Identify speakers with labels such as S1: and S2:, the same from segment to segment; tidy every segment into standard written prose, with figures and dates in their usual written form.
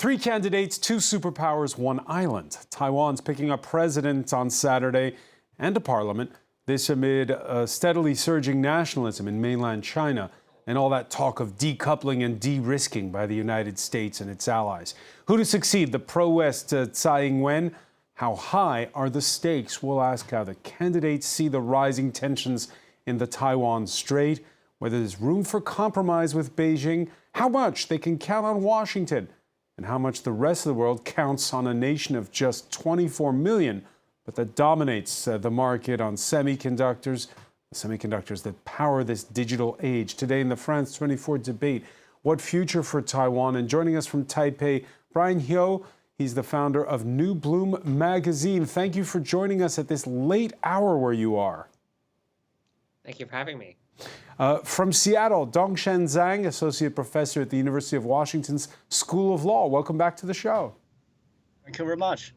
S1: Three candidates, two superpowers, one island. Taiwan's picking a president on Saturday and a parliament. This amid a steadily surging nationalism in mainland China and all that talk of decoupling and derisking by the United States and its allies. Who to succeed, the pro-West Tsai Ing-wen? How high are the stakes? We'll ask how the candidates see the rising tensions in the Taiwan Strait, whether there's room for compromise with Beijing, how much they can count on Washington, and how much the rest of the world counts on a nation of just 24 million, but that dominates the market on semiconductors, the semiconductors that power this digital age. Today in the France 24 debate, what future for Taiwan? And joining us from Taipei, Brian Hyo, he's the founder of New Bloom magazine. Thank you for joining us at this late hour where you are.
S2: Thank you for having me.
S1: From Seattle, Dongshan Zhang, associate professor at the University of Washington's School of Law. Welcome back to the show.
S3: Thank you very much.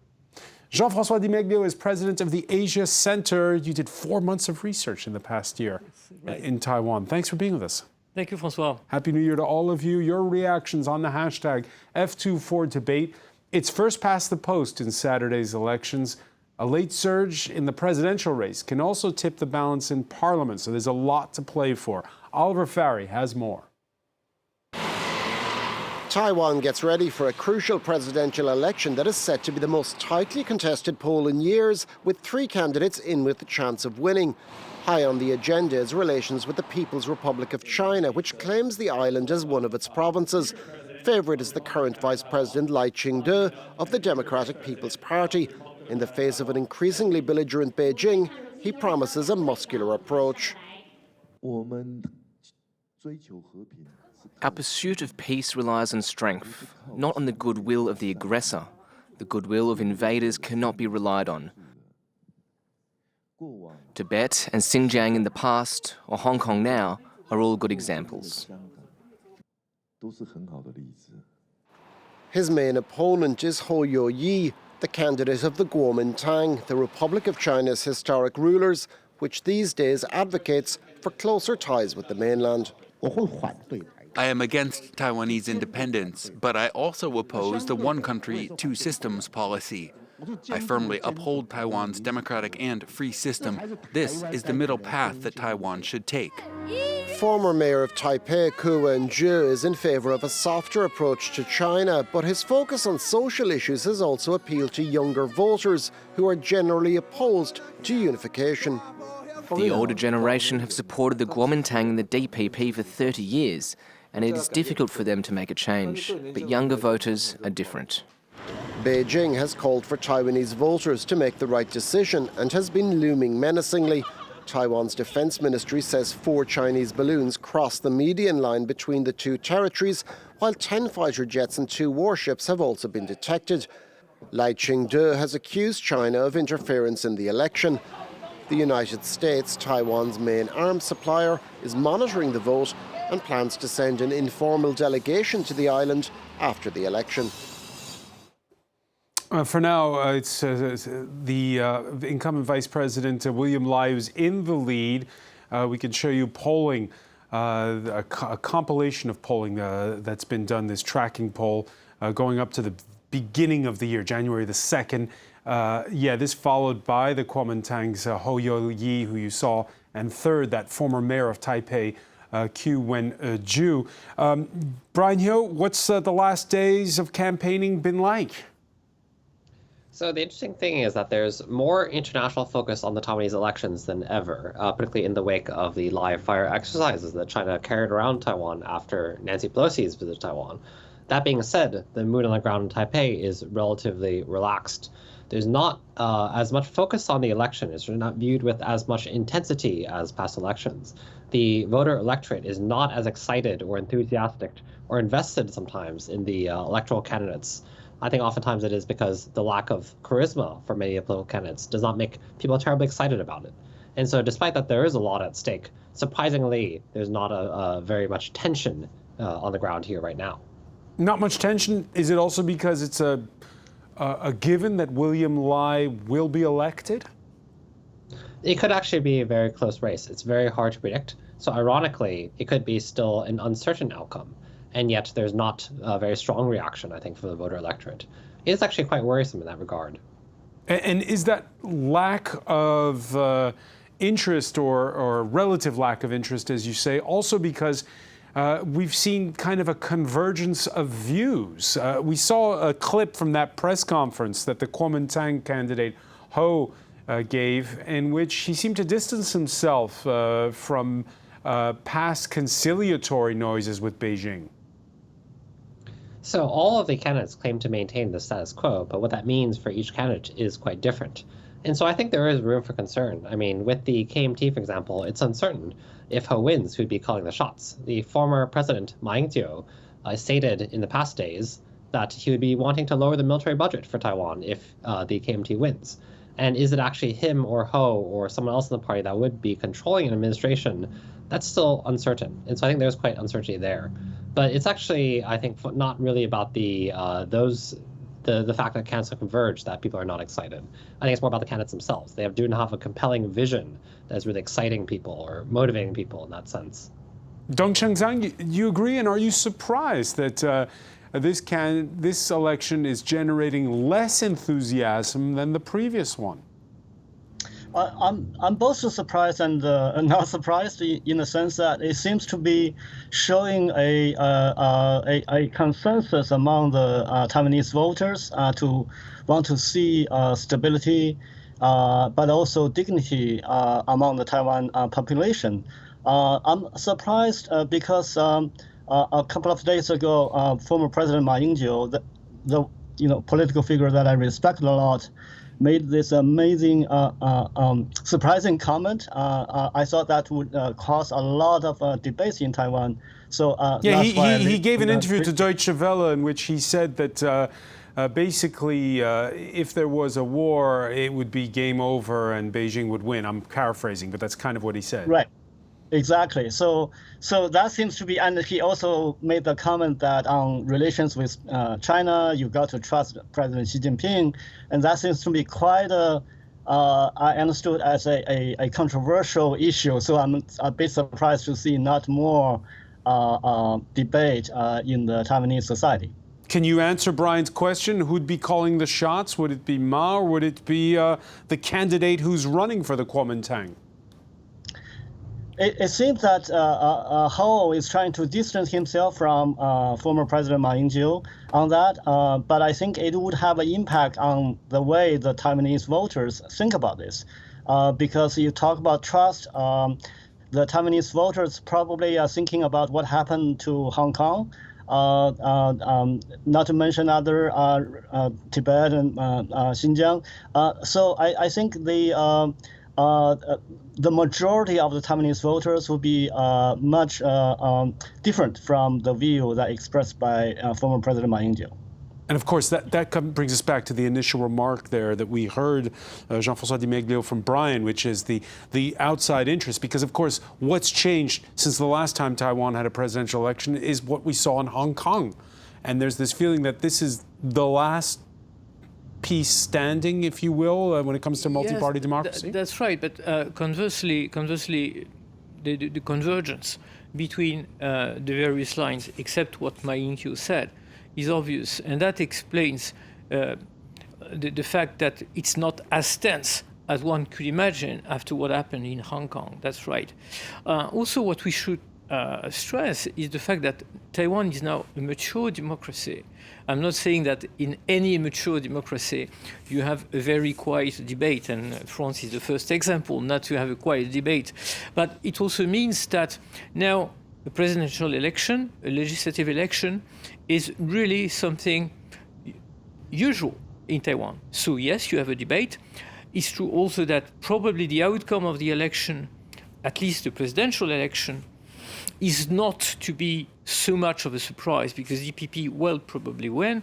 S1: Jean-François Di Meglio is president of the Asia Center. You did 4 months of research in the past year in Taiwan. Thanks for being with us.
S4: Thank you, Francois.
S1: Happy New Year to all of you. Your reactions on the hashtag F24debate. It's first past the post in Saturday's elections. A late surge in the presidential race can also tip the balance in Parliament, so there's a lot to play for. Oliver Farry has more.
S5: Taiwan gets ready for a crucial presidential election that is set to be the most tightly contested poll in years, with three candidates in with the chance of winning. High on the agenda is relations with the People's Republic of China, which claims the island as one of its provinces. Favourite is the current Vice President Lai Ching-te of the Democratic People's Party. In the face of an increasingly belligerent Beijing, he promises a muscular approach.
S6: Our pursuit of peace relies on strength, not on the goodwill of the aggressor. The goodwill of invaders cannot be relied on. Tibet and Xinjiang in the past, or Hong Kong now, are all good examples.
S5: His main opponent is Hou Yo-yi, the candidate of the Kuomintang, the Republic of China's historic rulers, which these days advocates for closer ties with the mainland.
S7: I am against Taiwanese independence, but I also oppose the one country, two systems policy. I firmly uphold Taiwan's democratic and free system. This is the middle path that Taiwan should take.
S5: Former mayor of Taipei, Ku Wen-je, is in favor of a softer approach to China, but his focus on social issues has also appealed to younger voters who are generally opposed to unification.
S6: The older generation have supported the Kuomintang and the DPP for 30 years, and it is difficult for them to make a change. But younger voters are different.
S5: Beijing has called for Taiwanese voters to make the right decision and has been looming menacingly. Taiwan's defense ministry says 4 Chinese balloons crossed the median line between the two territories, while 10 fighter jets and 2 warships have also been detected. Lai Ching-te has accused China of interference in the election. The United States, Taiwan's main arms supplier, is monitoring the vote and plans to send an informal delegation to the island after the election.
S1: For now, it's the incumbent Vice President William Lai who's in the lead. We can show you polling, a compilation of polling that's been done, this tracking poll, going up to the beginning of the year, January the 2nd. This followed by the Kuomintang's Hou Yo-yi, who you saw, and third, that former mayor of Taipei, Ku Wen-je. Brian Hyo, what's the last days of campaigning been like?
S2: So the interesting thing is that there's more international focus on the Taiwanese elections than ever, particularly in the wake of the live fire exercises that China carried around Taiwan after Nancy Pelosi's visit to Taiwan. That being said, the mood on the ground in Taipei is relatively relaxed. There's not as much focus on the election. It's not viewed with as much intensity as past elections. The voter electorate is not as excited or enthusiastic or invested sometimes in the electoral candidates. I think oftentimes it is because the lack of charisma for many political candidates does not make people terribly excited about it. And so despite that there is a lot at stake, surprisingly, there's not a very much tension on the ground here right now.
S1: Not much tension. Is it also because it's a given that William Lai will be elected?
S2: It could actually be a very close race. It's very hard to predict. So ironically, it could be still an uncertain outcome. and yet there's not a very strong reaction, I think, from the voter electorate. It's actually quite worrisome in that regard.
S1: And is that lack of interest or relative lack of interest, as you say, also because we've seen kind of a convergence of views? We saw a clip from that press conference that the Kuomintang candidate Ho gave, in which he seemed to distance himself from past conciliatory noises with Beijing.
S2: So all of the candidates claim to maintain the status quo, but what that means for each candidate is quite different. And so I think there is room for concern. I mean, with the KMT, for example, it's uncertain if Ho wins who'd be calling the shots. The former president, Ma Ying-jeou, stated in the past days that he would be wanting to lower the military budget for Taiwan if the KMT wins. And is it actually him or Ho or someone else in the party that would be controlling an administration? That's still uncertain. And so I think there's quite uncertainty there. But it's actually, I think, not really about the fact that candidates have converged that people are not excited. I think it's more about the candidates themselves. They do not have a compelling vision that is really exciting people or motivating people in that sense.
S1: Dong Chengzhang, you agree, and are you surprised that this election is generating less enthusiasm than the previous one?
S3: I'm both surprised and not surprised in the sense that it seems to be showing a consensus among the Taiwanese voters to want to see stability, but also dignity among the Taiwan population. I'm surprised because a couple of days ago, former President Ma Ying-jeou, the political figure that I respect a lot, made this amazing, surprising comment. I thought that would cause a lot of debates in Taiwan. So
S1: yeah, he gave an interview to Deutsche Welle in which he said that basically if there was a war, it would be game over and Beijing would win. I'm paraphrasing, but that's kind of what he said.
S3: Right. Exactly. So that seems to be, and he also made the comment that on relations with China, you got to trust President Xi Jinping, and that seems to be quite I understood as a controversial issue. So I'm a bit surprised to see not more debate in the Taiwanese society.
S1: Can you answer Brian's question? Who'd be calling the shots? Would it be Ma, or would it be the candidate who's running for the Kuomintang?
S3: It seems that Ho is trying to distance himself from former President Ma Ying-jeou on that, but I think it would have an impact on the way the Taiwanese voters think about this, because you talk about trust. The Taiwanese voters probably are thinking about what happened to Hong Kong, not to mention other Tibet and Xinjiang. So I think the majority of the Taiwanese voters will be much different from the view that expressed by former President Ma Ying-jeou.
S1: And of course, that brings us back to the initial remark there that we heard Jean-François Di Meglio from Brian, which is the outside interest. Because, of course, what's changed since the last time Taiwan had a presidential election is what we saw in Hong Kong. And there's this feeling that this is the last piece standing, if you will, when it comes to multi-party democracy?
S4: That's right. But conversely, the convergence between the various lines, except what Ma Ying-jeou said, is obvious. And that explains the fact that it's not as tense as one could imagine after what happened in Hong Kong. That's right. Also, what we should stress is the fact that Taiwan is now a mature democracy. I'm not saying that in any mature democracy you have a very quiet debate, and France is the first example not to have a quiet debate. But it also means that now a presidential election, a legislative election, is really something usual in Taiwan. So yes, you have a debate. It's true also that probably the outcome of the election, at least the presidential election, is not to be so much of a surprise because DPP will probably win.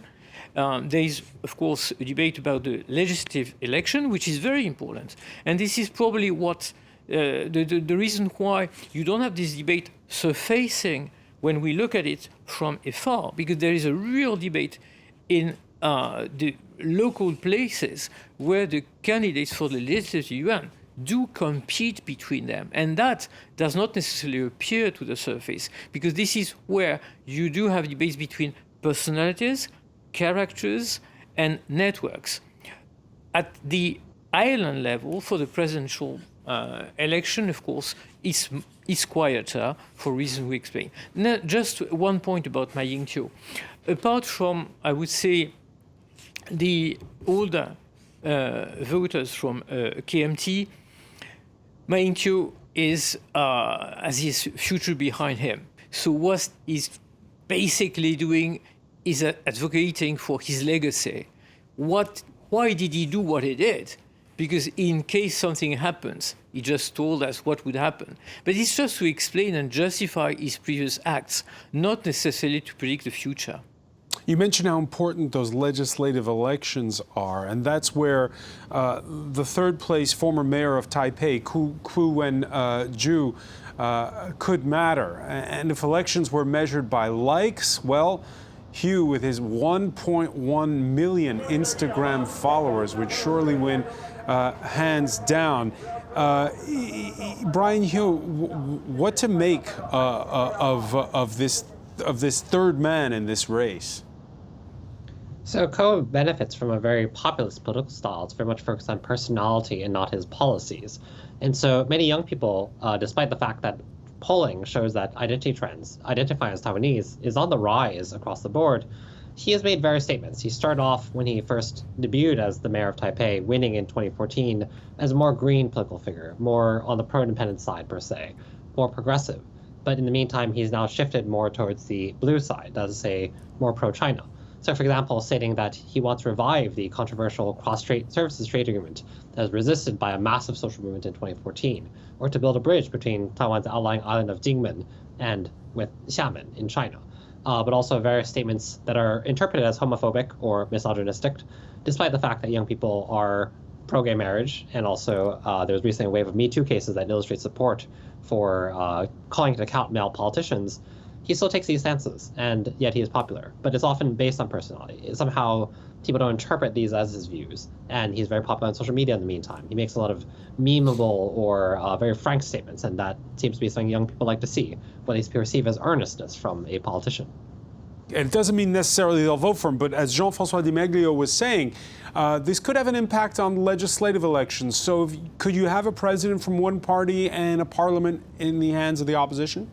S4: There is, of course, a debate about the legislative election, which is very important. And this is probably what the reason why you don't have this debate surfacing when we look at it from afar, because there is a real debate in the local places where the candidates for the legislative yuan do compete between them. And that does not necessarily appear to the surface, because this is where you do have debates between personalities, characters, and networks. At the island level, for the presidential election, of course, is quieter for reasons we explained. Now, just one point about Ma Ying-jeou. Apart from, I would say, the older voters from KMT, Ma Ying-jeou has his future behind him. So what he's basically doing is advocating for his legacy. Why did he do what he did? Because in case something happens, he just told us what would happen. But it's just to explain and justify his previous acts, not necessarily to predict the future.
S1: You mentioned how important those legislative elections are, and that's where the third place former mayor of Taipei, Wen-ju, could matter. And if elections were measured by likes, well, Hugh, with his 1.1 million Instagram followers, would surely win hands down. Brian Hugh, what to make of this third man in this race?
S2: So Ko benefits from a very populist political style. It's very much focused on personality and not his policies. And so many young people, despite the fact that polling shows that identity trends, identifying as Taiwanese, is on the rise across the board, he has made various statements. He started off when he first debuted as the mayor of Taipei, winning in 2014, as a more green political figure, more on the pro-independent side per se, more progressive. But in the meantime, he's now shifted more towards the blue side, that is to say, more pro-China. So, for example, stating that he wants to revive the controversial cross-strait services trade agreement that was resisted by a massive social movement in 2014, or to build a bridge between Taiwan's outlying island of Dingmen and with Xiamen in China. But also various statements that are interpreted as homophobic or misogynistic, despite the fact that young people are pro-gay marriage, and also there was recently a wave of Me Too cases that illustrate support for calling to account male politicians. He still takes these stances, and yet he is popular. But it's often based on personality. Somehow, people don't interpret these as his views, and he's very popular on social media in the meantime. He makes a lot of memeable or very frank statements, and that seems to be something young people like to see, what they perceive as earnestness from a politician.
S1: And it doesn't mean necessarily they'll vote for him, but as Jean-François Di Meglio was saying, this could have an impact on legislative elections. So could you have a president from one party and a parliament in the hands of the opposition?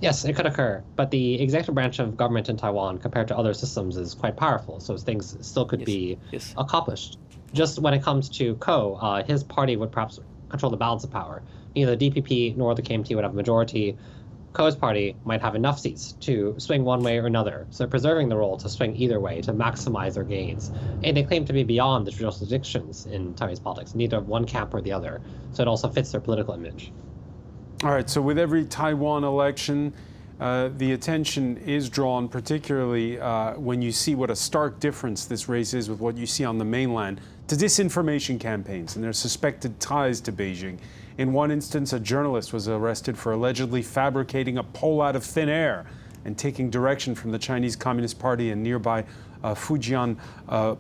S2: Yes, it could occur, but the executive branch of government in Taiwan, compared to other systems, is quite powerful, so things still could be accomplished. Just when it comes to Ko, his party would perhaps control the balance of power. Neither the DPP nor the KMT would have a majority. Ko's party might have enough seats to swing one way or another, so preserving the role to swing either way to maximize their gains. And they claim to be beyond the traditional addictions in Taiwanese politics, neither of one camp or the other, so it also fits their political image.
S1: All right, so with every Taiwan election, the attention is drawn, particularly when you see what a stark difference this race is with what you see on the mainland, to disinformation campaigns and their suspected ties to Beijing. In one instance, a journalist was arrested for allegedly fabricating a poll out of thin air and taking direction from the Chinese Communist Party in nearby Fujian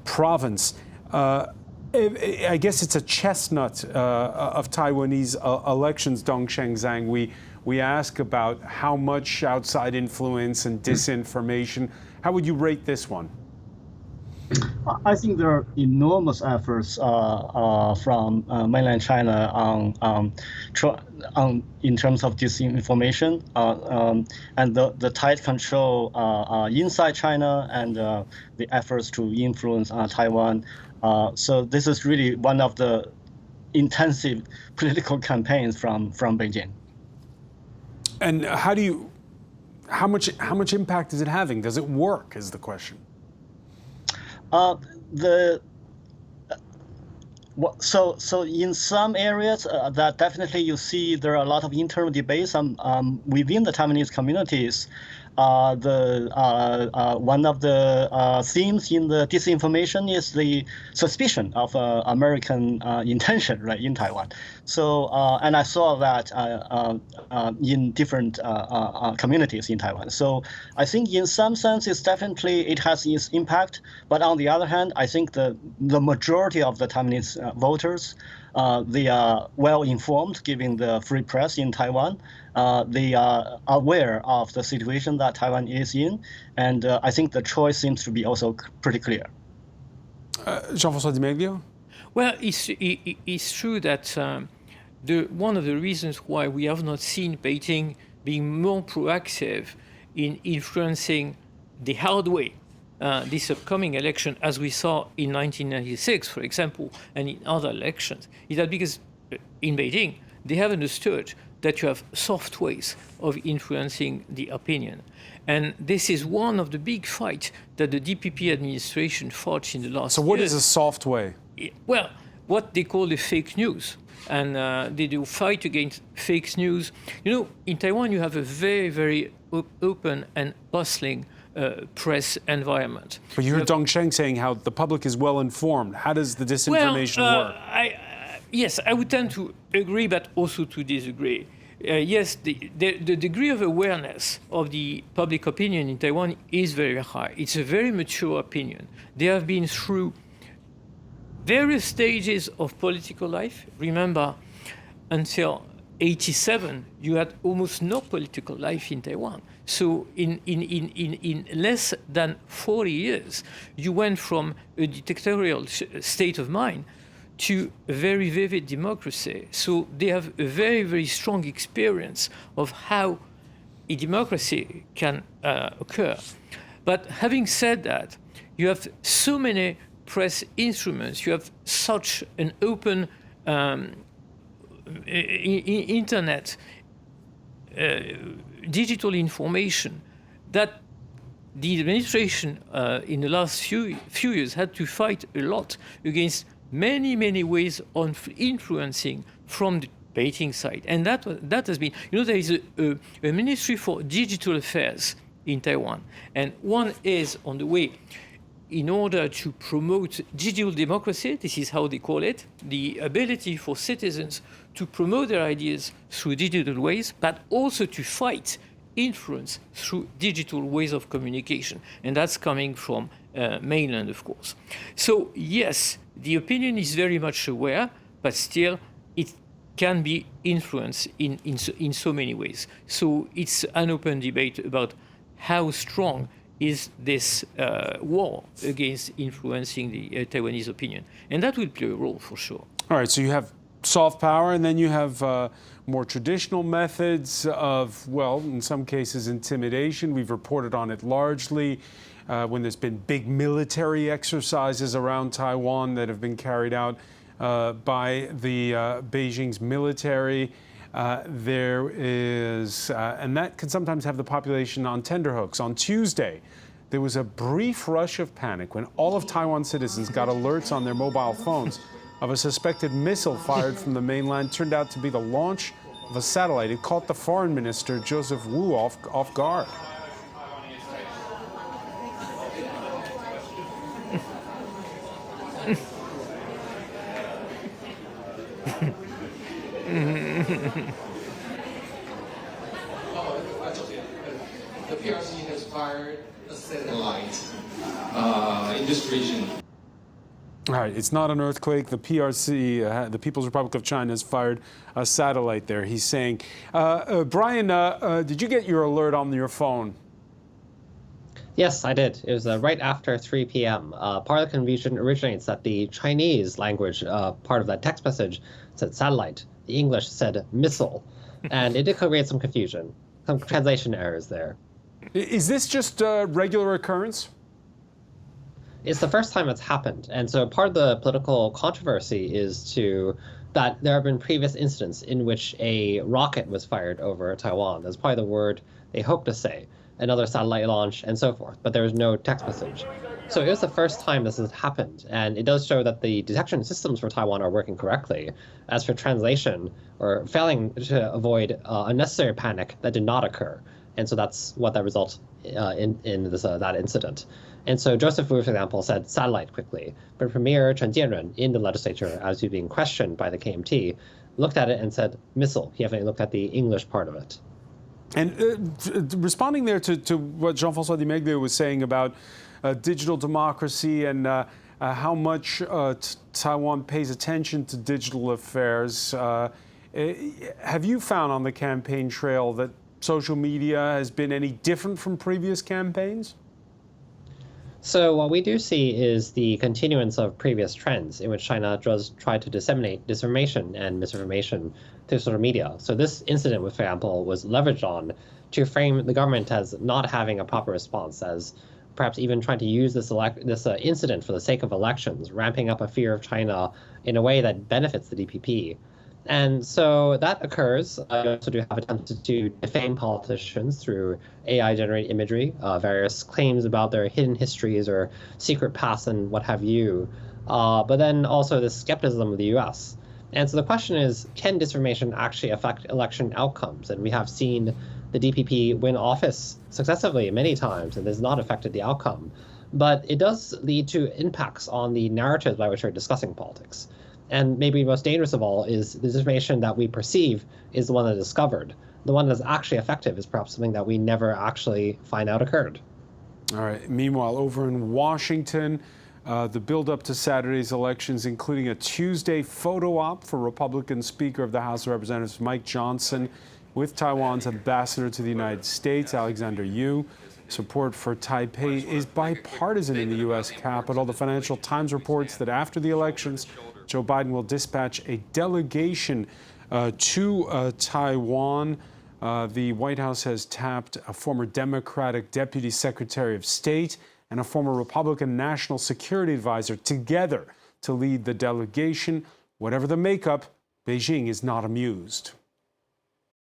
S1: province. I guess it's a chestnut of Taiwanese elections, Dong Shengzhang. We ask about how much outside influence and disinformation. How would you rate this one?
S3: I think there are enormous efforts from mainland China in terms of disinformation and the tight control inside China and the efforts to influence Taiwan. So this is really one of the intensive political campaigns from Beijing.
S1: And how much impact is it having? Does it work? Is the question.
S3: So in some areas that definitely you see there are a lot of internal debates within the Taiwanese communities. One of the themes in the disinformation is the suspicion of American intention, right, in Taiwan. So, and I saw that in different communities in Taiwan. So I think in some sense, it has its impact. But on the other hand, I think the majority of the Taiwanese voters They are well informed, given the free press in Taiwan. They are aware of the situation that Taiwan is in, and I think the choice seems to be also pretty clear.
S1: Jean-François Di.
S4: Well, it's true that one of the reasons why we have not seen Beijing being more proactive in influencing the hard way this upcoming election, as we saw in 1996, for example, and in other elections, is that because in Beijing, they have understood that you have soft ways of influencing the opinion. And this is one of the big fights that the DPP administration fought in the last
S1: So what
S4: years.
S1: is a soft way?
S4: Well, what they call the fake news. And they do fight against fake news. You know, in Taiwan, you have a very, very open and bustling press environment.
S1: But you heard Dong Sheng saying how the public is well informed. How does the disinformation work?
S4: Yes, I would tend to agree, but also to disagree. Yes, the degree of awareness of the public opinion in Taiwan is very high. It's a very mature opinion. They have been through various stages of political life. Remember, until 1987, you had almost no political life in Taiwan. So in less than 40 years, you went from a dictatorial state of mind to a very vivid democracy. So they have a very, very strong experience of how a democracy can occur. But having said that, you have so many press instruments, you have such an open internet, digital information, that the administration in the last few years had to fight a lot against many, many ways of influencing from the Beijing side. And that has been, you know, there is a Ministry for Digital Affairs in Taiwan, and one is on the way in order to promote digital democracy. This is how they call it, the ability for citizens to promote their ideas through digital ways, but also to fight influence through digital ways of communication. And that's coming from mainland, of course. So yes, the opinion is very much aware, but still it can be influenced in so many ways. So it's an open debate about how strong is this war against influencing the Taiwanese opinion. And that will play a role for sure.
S1: All right, so you have soft power, and then you have more traditional methods of, well, in some cases, intimidation. We've reported on it largely when there's been big military exercises around Taiwan that have been carried out by the Beijing's military. There is, and that can sometimes have the population on tenterhooks. On Tuesday, there was a brief rush of panic when all of Taiwan citizens got alerts on their mobile phones of a suspected missile fired from the mainland. Turned out to be the launch of a satellite. It caught the foreign minister, Joseph Wu, off guard.
S8: The PRC has fired a satellite in this region.
S1: All right, it's not an earthquake. The PRC, the People's Republic of China, has fired a satellite there, he's saying. Brian, did you get your alert on your phone?
S2: Yes, I did. It was right after 3 p.m. Part of the confusion originates that the Chinese language part of that text message said satellite. The English said missile. And it did create some confusion, some translation errors there.
S1: Is this just a regular occurrence?
S2: It's the first time it's happened. And so part of the political controversy is that there have been previous incidents in which a rocket was fired over Taiwan. That's probably the word they hope to say. Another satellite launch and so forth, but there was no text message. So it was the first time this has happened, and it does show that the detection systems for Taiwan are working correctly. As for translation, or failing to avoid unnecessary panic, that did not occur. And so that's what that results in this, that incident. And so Joseph Wu, for example, said satellite quickly, but Premier Chen Jianren in the legislature, as he was being questioned by the KMT, looked at it and said missile. He haven't looked at the English part of it.
S1: And responding there to what Jean-François Di was saying about digital democracy and how much Taiwan pays attention to digital affairs. Have you found on the campaign trail that social media has been any different from previous campaigns?
S2: So what we do see is the continuance of previous trends in which China does try to disseminate disinformation and misinformation through social media. So this incident, for example, was leveraged on to frame the government as not having a proper response, as perhaps even trying to use this incident for the sake of elections, ramping up a fear of China in a way that benefits the DPP. And so that occurs. I also do have attempts to defame politicians through AI-generated imagery, various claims about their hidden histories or secret past and what have you, but then also the skepticism of the US. And so the question is, can disinformation actually affect election outcomes? And we have seen the DPP win office successively many times, and has not affected the outcome. But it does lead to impacts on the narratives by which we're discussing politics. And maybe most dangerous of all is the disinformation that we perceive is the one that's discovered. The one that's actually effective is perhaps something that we never actually find out occurred.
S1: All right. Meanwhile, over in Washington, the build-up to Saturday's elections, including a Tuesday photo op for Republican Speaker of the House of Representatives Mike Johnson with Taiwan's ambassador to the United States, Alexander Yu. Support for Taipei is bipartisan in the U.S. Capitol. The Financial Times reports that after the elections, Joe Biden will dispatch a delegation to Taiwan. The White House has tapped a former Democratic Deputy Secretary of State and a former Republican National Security Advisor together to lead the delegation. Whatever the makeup, Beijing is not amused.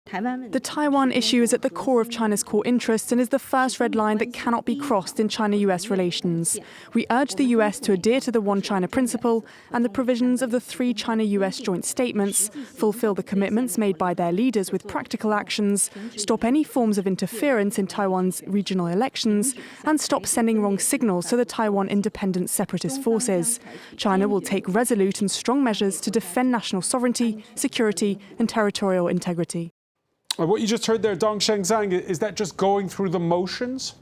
S9: The Taiwan issue is at the core of China's core interests and is the first red line that cannot be crossed in China-US relations. We urge the US to adhere to the One China principle and the provisions of the 3 China-US joint statements, fulfill the commitments made by their leaders with practical actions, stop any forms of interference in Taiwan's regional elections, and stop sending wrong signals to the Taiwan independent separatist forces. China will take resolute and strong measures to defend national sovereignty, security, and territorial integrity.
S1: What you just heard there, Dong Shengzhang, is that just going through the motions?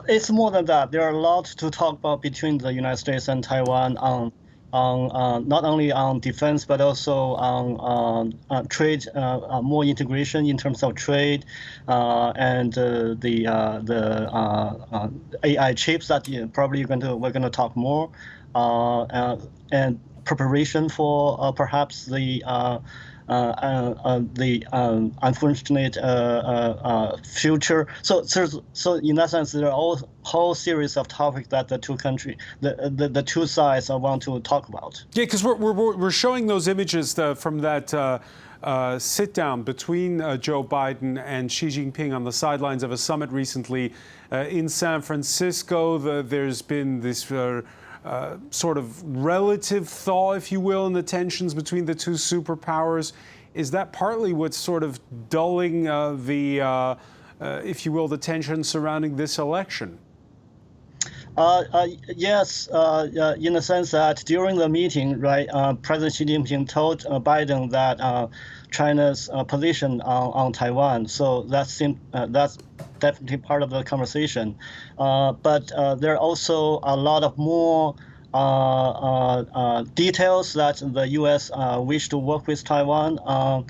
S3: It's more than that. There are a lot to talk about between the United States and Taiwan on not only on defense, but also on trade, more integration in terms of trade, and the AI chips that probably we're going to talk more, and preparation for perhaps the unfortunate future. So in that sense, there are a whole series of topics that the the two sides want to talk about.
S1: Yeah, because we're showing those images from that sit down between Joe Biden and Xi Jinping on the sidelines of a summit recently in San Francisco. There's been this sort of relative thaw, if you will, in the tensions between the two superpowers. Is that partly what's sort of dulling if you will, the tension surrounding this election?
S3: Yes, in the sense that during the meeting, right, President Xi Jinping told Biden that China's position on Taiwan. So that's definitely part of the conversation. But there are also a lot of more details that the U.S. wish to work with Taiwan on,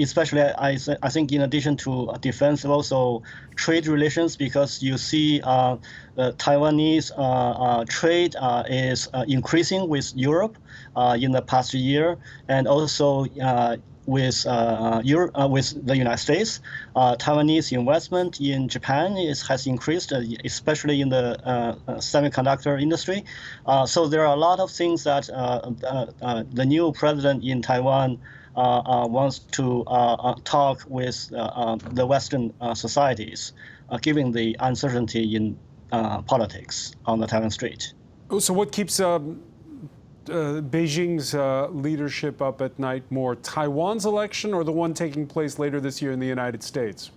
S3: especially I think in addition to defense, also trade relations, because you see the Taiwanese trade is increasing with Europe in the past year, and also with the United States. Taiwanese investment in Japan has increased, especially in the semiconductor industry. So there are a lot of things that the new president in Taiwan wants to talk with the Western societies, given the uncertainty in politics on the Taiwan Strait.
S1: So what keeps Beijing's leadership up at night more? Taiwan's election or the one taking place later this year in the United States?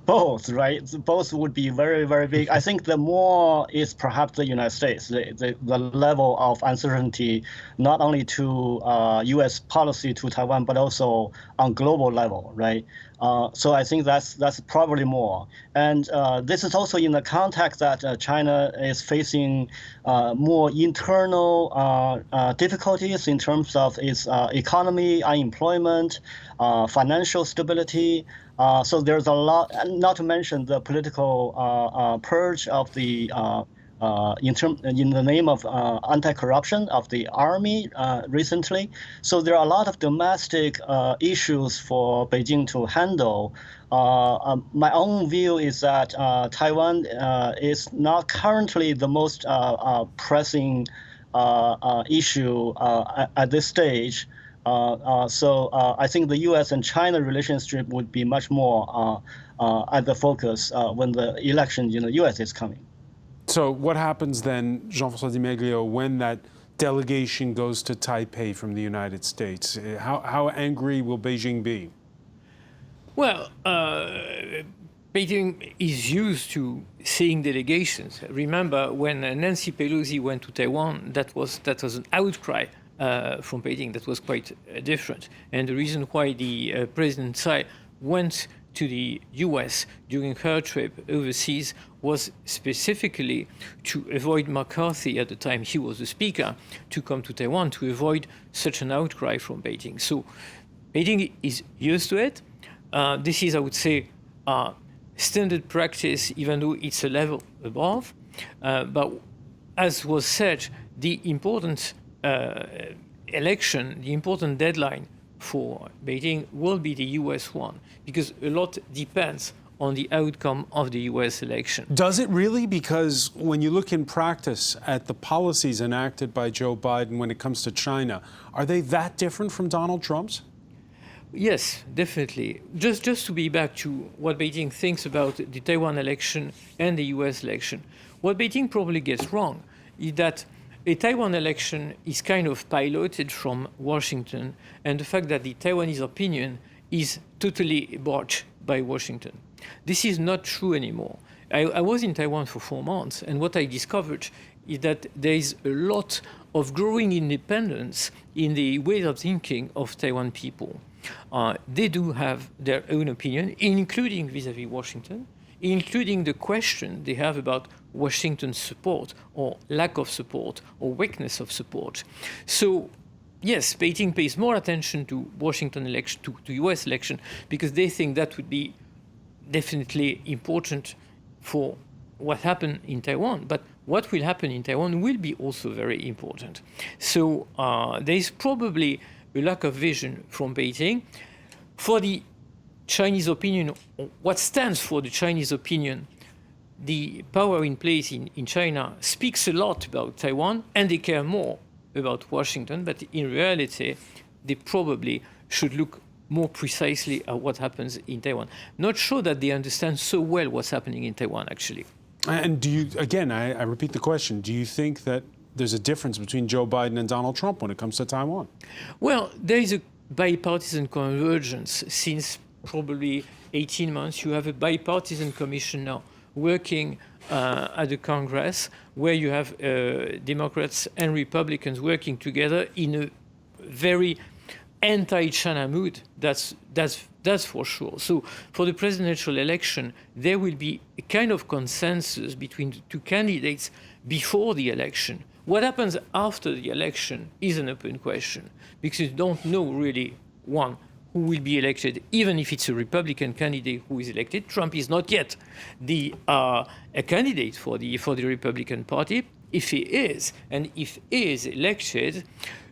S3: both, right? Both would be very, very big. I think the more is perhaps the United States, the level of uncertainty, not only to U.S. policy to Taiwan, but also on global level, right? So I think that's probably more. And this is also in the context that China is facing more internal difficulties in terms of its economy, unemployment, financial stability. So there's a lot, not to mention the political purge of the in the name of anti-corruption of the army recently. So there are a lot of domestic issues for Beijing to handle. My own view is that Taiwan is not currently the most pressing issue at this stage. So I think the U.S. and China relationship would be much more at the focus when the election in the U.S. is coming.
S1: So what happens then, Jean-François Di Meglio, when that delegation goes to Taipei from the United States? How angry will Beijing be?
S4: Well, Beijing is used to seeing delegations. Remember, when Nancy Pelosi went to Taiwan, that was an outcry from Beijing that was quite different. And the reason why the President Tsai went to the US during her trip overseas was specifically to avoid McCarthy, at the time he was the speaker, to come to Taiwan, to avoid such an outcry from Beijing. So Beijing is used to it. This is, I would say, standard practice, even though it's a level above. But as was said, the important election, the important deadline for Beijing will be the US one, because a lot depends on the outcome of the US election.
S1: Does it really? Because when you look in practice at the policies enacted by Joe Biden when it comes to China, are they that different from Donald Trump's?
S4: Yes, definitely. Just to be back to what Beijing thinks about the Taiwan election and the US election, what Beijing probably gets wrong is that a Taiwan election is kind of piloted from Washington, and the fact that the Taiwanese opinion is totally bought by Washington. This is not true anymore. I was in Taiwan for 4 months, and what I discovered is that there is a lot of growing independence in the way of thinking of Taiwan people. They do have their own opinion, including vis-à-vis Washington, including the question they have about Washington's support or lack of support or weakness of support. So yes, Beijing pays more attention to Washington election, to US election, because they think that would be definitely important for what happened in Taiwan. But what will happen in Taiwan will be also very important. So there is probably a lack of vision from Beijing. For the Chinese opinion, what stands for the Chinese opinion, the power in place in China speaks a lot about Taiwan, and they care more about Washington, but in reality, they probably should look more precisely at what happens in Taiwan. Not sure that they understand so well what's happening in Taiwan, actually.
S1: And do you, again, I repeat the question, do you think that there's a difference between Joe Biden and Donald Trump when it comes to Taiwan?
S4: Well, there is a bipartisan convergence since probably 18 months. You have a bipartisan commission now working at the Congress, where you have Democrats and Republicans working together in a very anti-China mood. That's for sure. So for the presidential election, there will be a kind of consensus between the two candidates before the election. What happens after the election is an open question, because you don't know really, one, who will be elected, even if it's a Republican candidate who is elected. Trump is not yet a candidate for the Republican Party. If he is, and if he is elected,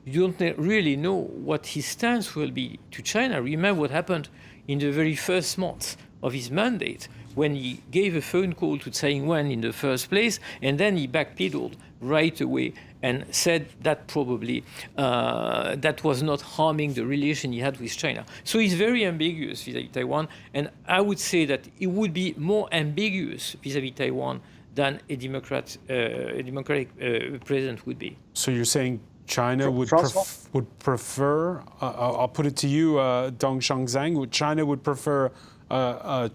S4: you don't really know what his stance will be to China. Remember what happened in the very first month of his mandate, when he gave a phone call to Tsai Ing-wen in the first place, and then he backpedaled right away and said that probably that was not harming the relation he had with China. So he's very ambiguous vis-à-vis Taiwan, and I would say that it would be more ambiguous vis-à-vis Taiwan than a democratic president would be.
S1: So you're saying China would prefer, I'll put it to you, Dong Shangzhang, China would prefer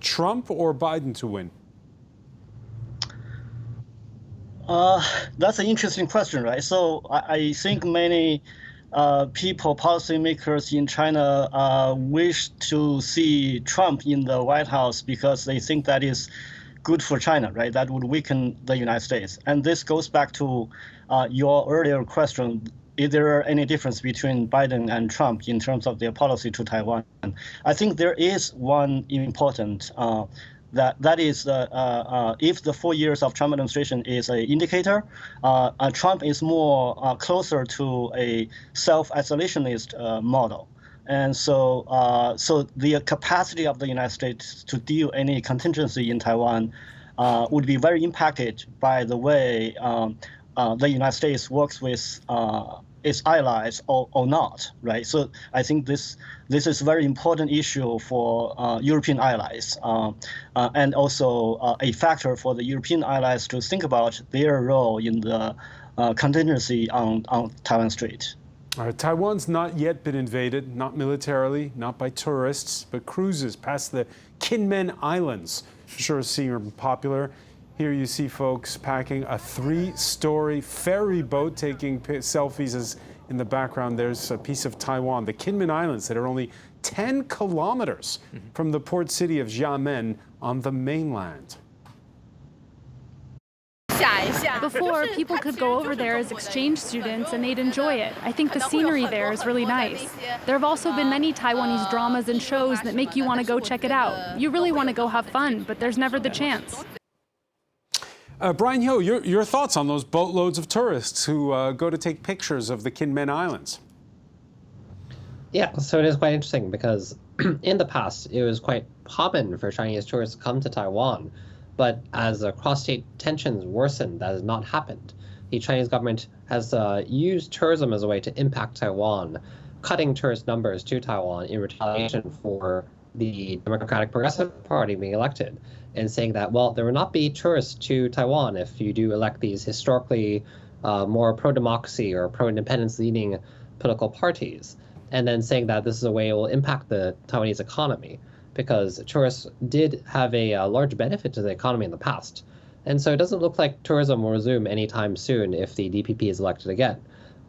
S1: Trump or Biden to win?
S3: That's an interesting question, right? So I think many people, policymakers in China wish to see Trump in the White House because they think that is good for China, right? That would weaken the United States. And this goes back to your earlier question. Is there any difference between Biden and Trump in terms of their policy to Taiwan? I think there is one important that is if the 4 years of Trump administration is an indicator, Trump is more closer to a self-isolationist model. And so the capacity of the United States to deal any contingency in Taiwan would be very impacted by the way the United States works with its allies or not, right? So I think this is a very important issue for European allies, and also a factor for the European allies to think about their role in the contingency on Taiwan Strait.
S1: Taiwan's not yet been invaded, not militarily, not by tourists, but cruises past the Kinmen Islands sure seem popular. Here you see folks packing a 3-story ferry boat, taking selfies. As in the background, there's a piece of Taiwan, the Kinmen Islands, that are only 10 kilometers from the port city of Xiamen on the mainland.
S9: Before, people could go over there as exchange students and they'd enjoy it. I think the scenery there is really nice. There have also been many Taiwanese dramas and shows that make you want to go check it out. You really want to go have fun, but there's never the chance.
S1: Brian Ho, your thoughts on those boatloads of tourists who go to take pictures of the Kinmen Islands?
S2: Yeah, so it is quite interesting because in the past, it was quite common for Chinese tourists to come to Taiwan. But as cross-strait tensions worsened, that has not happened. The Chinese government has used tourism as a way to impact Taiwan, cutting tourist numbers to Taiwan in retaliation for the Democratic Progressive Party being elected, and saying that, well, there will not be tourists to Taiwan if you do elect these historically more pro-democracy or pro-independence leaning political parties, and then saying that this is a way it will impact the Taiwanese economy, because tourists did have a large benefit to the economy in the past. And so it doesn't look like tourism will resume anytime soon if the DPP is elected again.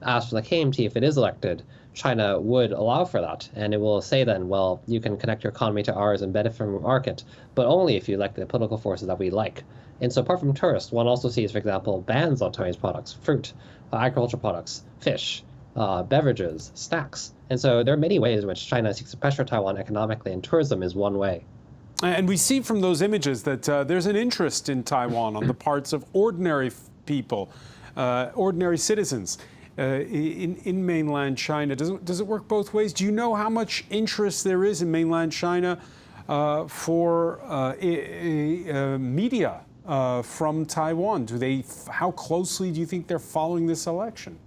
S2: As for the KMT, if it is elected, China would allow for that. And it will say then, well, you can connect your economy to ours and benefit from the market, but only if you elect the political forces that we like. And so apart from tourists, one also sees, for example, bans on Taiwanese products, fruit, agricultural products, fish, beverages, snacks. And so there are many ways in which China seeks to pressure Taiwan economically, and tourism is one way.
S1: And we see from those images that there's an interest in Taiwan on the parts of ordinary people, ordinary citizens in mainland China. Does it work both ways? Do you know how much interest there is in mainland China for media from Taiwan? How closely do you think they're following this election?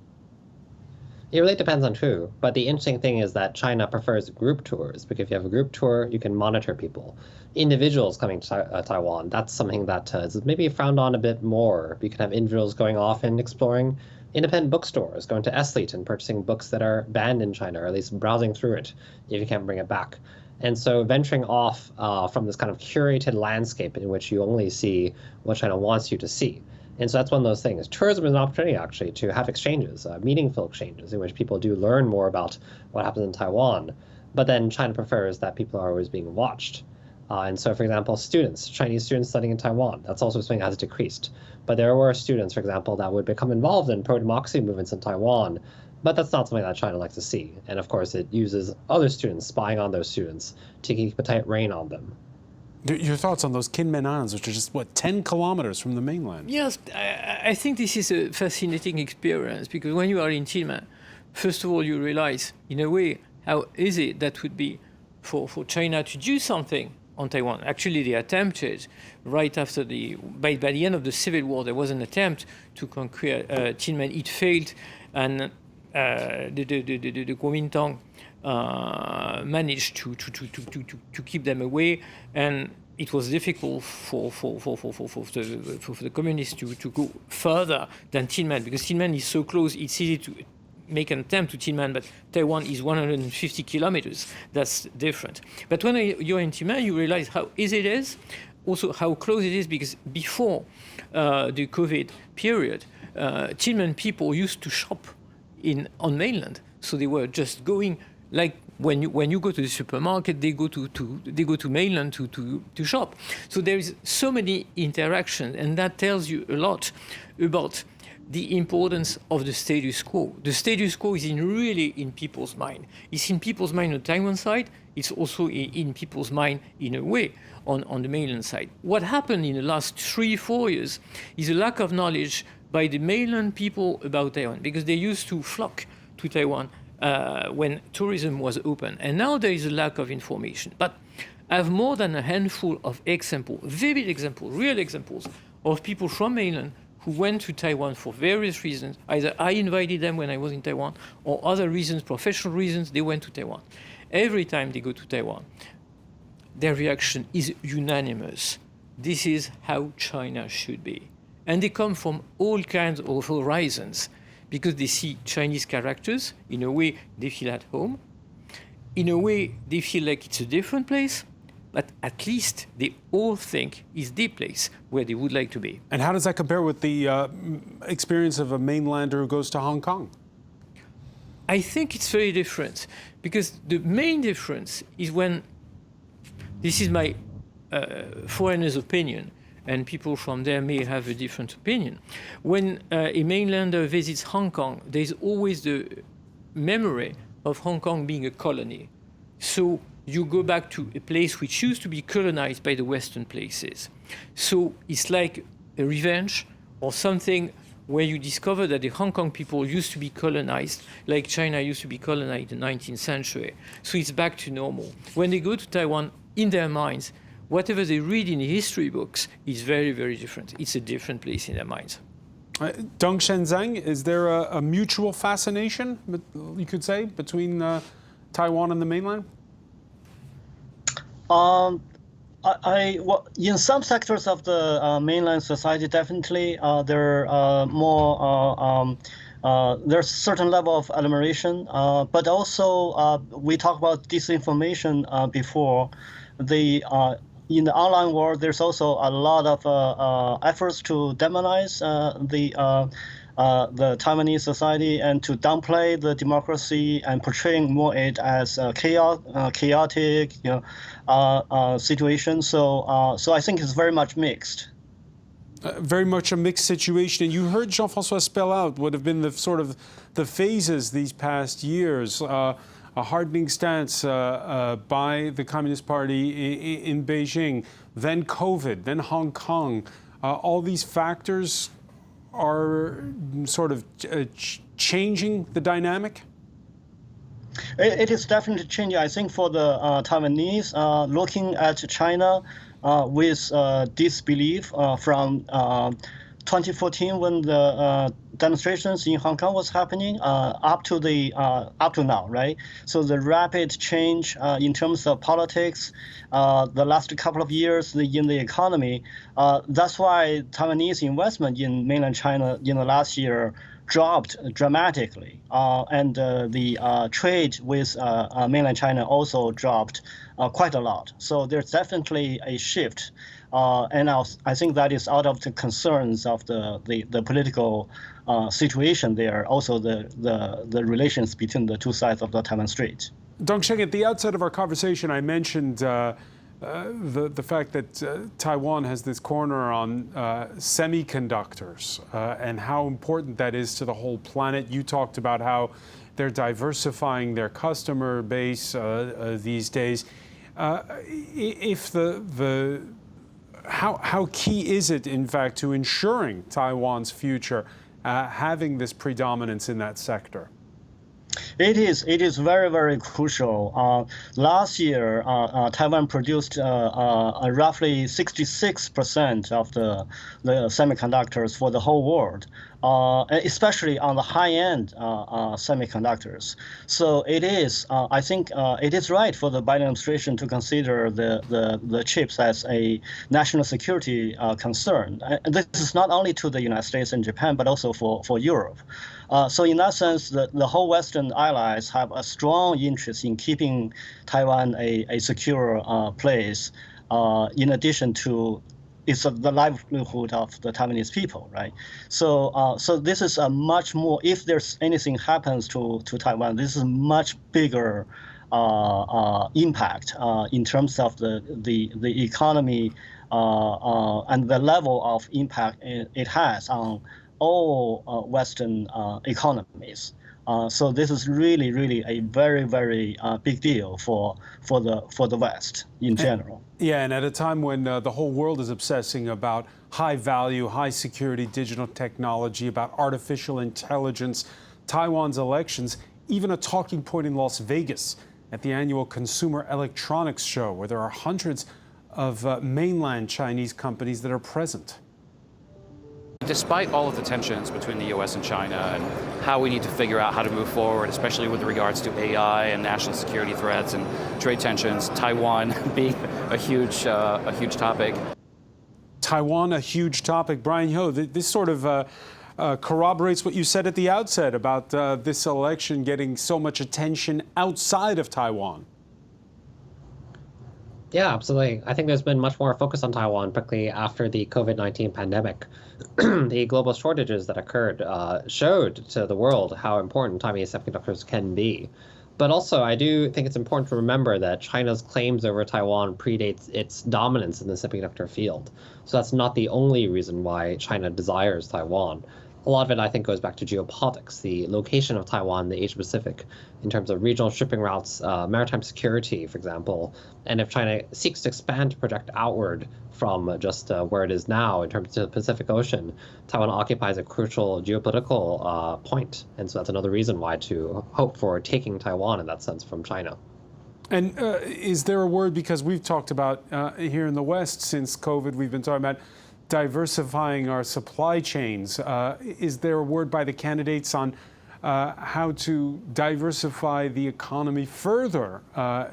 S2: It really depends on who, but the interesting thing is that China prefers group tours, because if you have a group tour, you can monitor people. Individuals coming to Taiwan, that's something that is maybe frowned on a bit more. You can have individuals going off and exploring independent bookstores, going to Esleet and purchasing books that are banned in China, or at least browsing through it if you can't bring it back. And so venturing off from this kind of curated landscape in which you only see what China wants you to see. And so that's one of those things. Tourism is an opportunity, actually, to have exchanges, meaningful exchanges, in which people do learn more about what happens in Taiwan. But then China prefers that people are always being watched. And so, for example, students, Chinese students studying in Taiwan, that's also something that has decreased. But there were students, for example, that would become involved in pro-democracy movements in Taiwan. But that's not something that China likes to see. And of course, it uses other students spying on those students to keep a tight rein on them.
S1: Your thoughts on those Kinmen Islands, which are just, 10 kilometers from the mainland?
S4: Yes, I think this is a fascinating experience, because when you are in Kinmen, first of all, you realize, in a way, how easy that would be for China to do something on Taiwan. Actually, they attempted right after by the end of the Civil War, there was an attempt to conquer Kinmen. It failed, and the Kuomintang managed to keep them away, and it was difficult for the communists to go further than Kinmen, because Kinmen is so close. It's easy make an attempt to Tiananmen, but Taiwan is 150 kilometers. That's different. But when you're in Tiananmen, you realize how easy it is, also how close it is, because before the COVID period, Tiananmen people used to shop on mainland. So they were just going, like when you go to the supermarket, they go to mainland to shop. So there is so many interactions, and that tells you a lot about the importance of the status quo. The status quo is really in people's mind. It's in people's mind on the Taiwan side. It's also in people's mind, in a way, on the mainland side. What happened in the last 3-4 years is a lack of knowledge by the mainland people about Taiwan, because they used to flock to Taiwan when tourism was open. And now there is a lack of information. But I have more than a handful of examples, vivid examples, real examples, of people from mainland who went to Taiwan for various reasons. Either I invited them when I was in Taiwan, or other reasons, professional reasons, they went to Taiwan. Every time they go to Taiwan, their reaction is unanimous. This is how China should be. And they come from all kinds of horizons, because they see Chinese characters. In a way, they feel at home. In a way, they feel like it's a different place, but at least they all think it's the place where they would like to be.
S1: And how does that compare with the experience of a mainlander who goes to Hong Kong?
S4: I think it's very different, because the main difference is when, this is my foreigner's opinion, and people from there may have a different opinion. When a mainlander visits Hong Kong, there's always the memory of Hong Kong being a colony. So you go back to a place which used to be colonized by the Western places. So it's like a revenge, or something where you discover that the Hong Kong people used to be colonized, like China used to be colonized in the 19th century. So it's back to normal. When they go to Taiwan, in their minds, whatever they read in the history books is very, very different. It's a different place in their minds.
S1: Dong Shenzheng, is there a mutual fascination, you could say, between Taiwan and the mainland?
S3: Well, in some sectors of the mainland society, definitely there are more. There's a certain level of admiration, but also we talked about disinformation before. In the online world, there's also a lot of efforts to demonize the Taiwanese society and to downplay the democracy and portraying more it as a chaotic, situation. So I think it's very much mixed.
S1: Very much a mixed situation. And you heard Jean-François spell out what have been the sort of the phases these past years. A hardening stance by the Communist Party in Beijing, then COVID, then Hong Kong. All these factors are sort of changing the dynamic?
S3: It is definitely changing. I think for the Taiwanese, looking at China with disbelief from 2014 when the demonstrations in Hong Kong was happening up to now, right? So the rapid change in terms of politics, the last couple of years in the economy, that's why Taiwanese investment in mainland China in the last year dropped dramatically, and the trade with mainland China also dropped quite a lot. So there's definitely a shift. And I think that is out of the concerns of the political situation there, also the relations between the two sides of the Taiwan Strait.
S1: Dong Sheng, at the outset of our conversation, I mentioned the fact that Taiwan has this corner on semiconductors and how important that is to the whole planet. You talked about how they're diversifying their customer base these days. How key is it, in fact, to ensuring Taiwan's future having this predominance in that sector?
S3: It is very, very crucial. Last year, Taiwan produced roughly 66% of the semiconductors for the whole world, especially on the high-end semiconductors. So it is, I think, it is right for the Biden administration to consider the chips as a national security concern. And this is not only to the United States and Japan, but also for Europe. So in that sense, the whole Western allies have a strong interest in keeping Taiwan a secure place, in addition to it's the livelihood of the Taiwanese people, right? So, so this is a much more. If there's anything happens to Taiwan, this is much bigger impact in terms of the economy and the level of impact it has on all Western economies. So this is really a very big deal for the West in general.
S1: Yeah, and at a time when the whole world is obsessing about high value, high security digital technology, about artificial intelligence, Taiwan's elections, even a talking point in Las Vegas at the annual Consumer Electronics Show, where there are hundreds of mainland Chinese companies that are present.
S10: Despite all of the tensions between the US and China and how we need to figure out how to move forward, especially with regards to AI and national security threats and trade tensions, Taiwan being a huge topic.
S1: Taiwan, a huge topic. Brian Ho, this sort of corroborates what you said at the outset about this election getting so much attention outside of Taiwan.
S2: Yeah, absolutely. I think there's been much more focus on Taiwan, particularly after the COVID-19 pandemic. The global shortages that occurred showed to the world how important Taiwanese semiconductors can be. But also, I do think it's important to remember that China's claims over Taiwan predates its dominance in the semiconductor field. So that's not the only reason why China desires Taiwan. A lot of it, I think, goes back to geopolitics, the location of Taiwan, the Asia-Pacific, in terms of regional shipping routes, maritime security, for example. And if China seeks to expand to project outward from just where it is now in terms of the Pacific Ocean, Taiwan occupies a crucial geopolitical point. And so that's another reason why to hope for taking Taiwan in that sense from China.
S1: And is there a word, because we've talked about here in the West since COVID, we've been talking about diversifying our supply chains. Is there a word by the candidates on how to diversify the economy further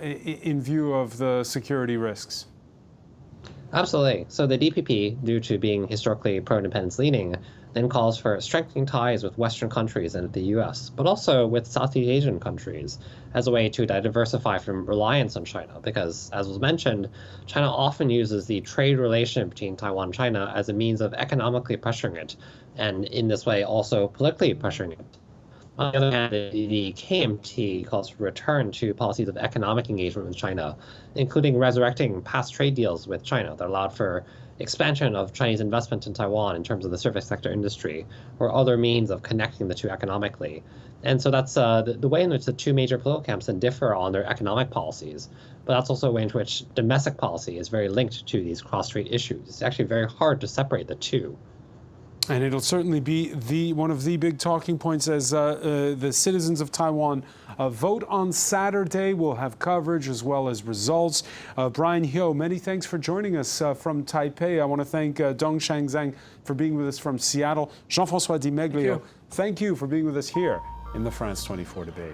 S1: in view of the security risks?
S2: Absolutely. So the DPP, due to being historically pro-independence leaning, then calls for strengthening ties with Western countries and the US, but also with Southeast Asian countries as a way to diversify from reliance on China. Because, as was mentioned, China often uses the trade relationship between Taiwan and China as a means of economically pressuring it, and in this way also politically pressuring it. On the other hand, the KMT calls for return to policies of economic engagement with China, including resurrecting past trade deals with China that allowed for expansion of Chinese investment in Taiwan in terms of the service sector industry, or other means of connecting the two economically. And so that's the way in which the two major political camps then differ on their economic policies. But that's also a way in which domestic policy is very linked to these cross-strait issues. It's actually very hard to separate the two.
S1: And it'll certainly be one of the big talking points as the citizens of Taiwan vote on Saturday. We'll have coverage as well as results. Brian Ho, many thanks for joining us from Taipei. I want to thank Dongshang Zhang for being with us from Seattle. Jean-François Di Meglio, thank you for being with us here in the France 24 debate.